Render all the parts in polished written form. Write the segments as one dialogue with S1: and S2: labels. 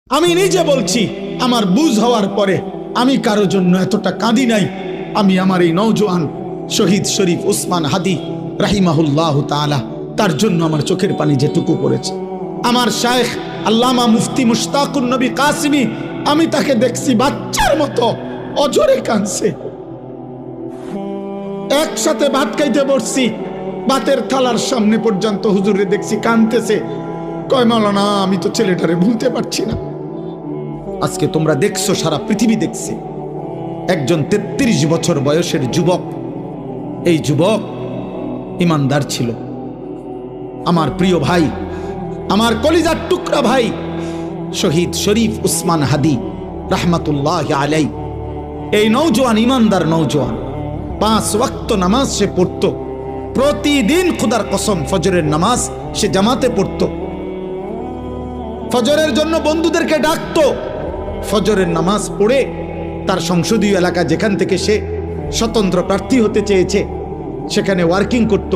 S1: আমি নিজে বলছি, আমার বুঝ হওয়ার পরে আমি কারো জন্য এতটা কাঁদি নাই। আমি আমার এই নওজোয়ান শহীদ শরীফ উসমান হাদি রাহিমাহুল্লাহ তাআলা, তার জন্য আমার চোখের পানি যেটুকু পড়েছে। আমার শায়েখ আল্লামা মুফতি মুশতাকুন নবী কাসিমি, আমি তাকে দেখছি বাচ্চার মতো অজরে কাঁদছে। একসাথে ভাত খাইতে বসছি, ভাতের থালার সামনে পর্যন্ত হুজুরে দেখছি কাঁদতেছে। কয় মাওলানা, আমি তো ছেলেটারে ভুলতে পারছি না। আজকে তোমরা দেখছো, সারা পৃথিবী দেখছে, একজন 33 বছর বয়সের যুবক। এই যুবক ইমানদার ছিল। আমার প্রিয় ভাই, আমার কলিজার টুকরা ভাই শহীদ শরীফ উসমান হাদি রাহমাতুল্লাহ আলাই, এই নওজোয়ান ইমানদার নওজোয়ান 5 ওয়াক্ত নামাজ সে পড়ত প্রতিদিন। খুদার কসম, ফজরের নামাজ সে জামাতে পড়ত। ফজরের জন্য বন্ধুদেরকে ডাকতো। ফজরের নামাজ পড়ে তার সংসদীয় এলাকা, যেখান থেকে সে স্বতন্ত্র প্রার্থী হতে চেয়েছে, সেখানে ওয়ার্কিং করত।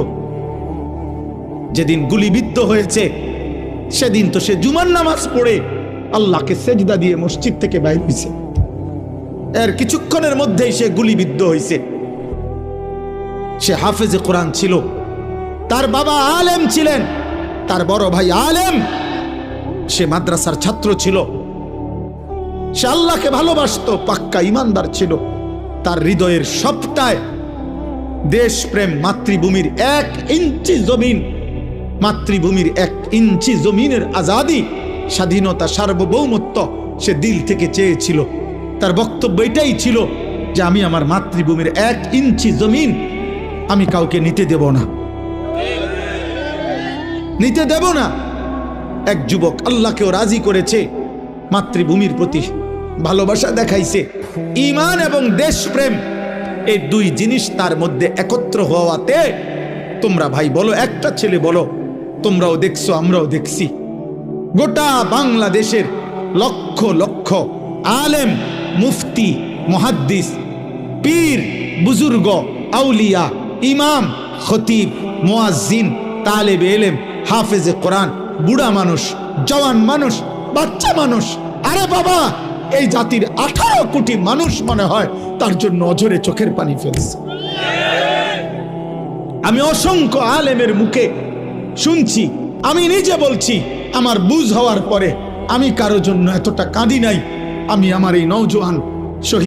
S1: যেদিন গুলিবিদ্ধ হয়েছে সেদিন তো সে জুমার নামাজ পড়ে আল্লাহকে সেজদা দিয়ে মসজিদ থেকে বাইর হয়েছে। এর কিছুক্ষণের মধ্যেই সে গুলিবিদ্ধ হয়েছে। সে হাফেজে কোরআন ছিল, তার বাবা আলেম ছিলেন, তার বড় ভাই আলেম, সে মাদ্রাসার ছাত্র ছিল, সে আল্লাহকে ভালোবাসত, পাক্কা ইমানদার ছিল। তার হৃদয়ের সবটায় দেশপ্রেম, মাতৃভূমির 1 ইঞ্চি জমিন, মাতৃভূমির 1 ইঞ্চি জমিনের আজাদি, স্বাধীনতা, সার্বভৌমত্ব সে দিল থেকে চেয়েছিল। তার বক্তব্য এটাই ছিল যে আমি আমার মাতৃভূমির 1 ইঞ্চি জমিন আমি কাউকে নিতে দেব না, নিতে দেব না। এক যুবক আল্লাহকেও রাজি করেছে, মাতৃভূমির প্রতি ভালোবাসা দেখাইছে। ঈমান এবং দেশপ্রেম, এই 2 জিনিস তার মধ্যে একত্র হওয়াতে, তোমরা ভাই বলো, একটা ছেলে বলো, তোমরাও দেখছো, আমরাও দেখছি, গোটা বাংলাদেশের লক্ষ লক্ষ আলেম, মুফতি, মুহাদ্দিস, পীর, বুজুর্গ, আউলিয়া, ইমাম, খতিব, মুয়াজ্জিন, তালেবে ইলম, হাফেজে কোরআন, বুড়া মানুষ, জওয়ান মানুষ, বাচ্চা মানুষ, আরে বাবা, এই জাতির 18 কোটি মানুষ মনে হয় তার জন্য অঝরে চোখের পানি ফেলছে। আমি অসংখ্য আলেমের মুখে শুনছি, আমি নিজে বলছি, আমার বুঝ হওয়ার পরে আমি কারো জন্য এতটা কাঁদি নাই। আমি আমার এই নওজোয়ান শহীদ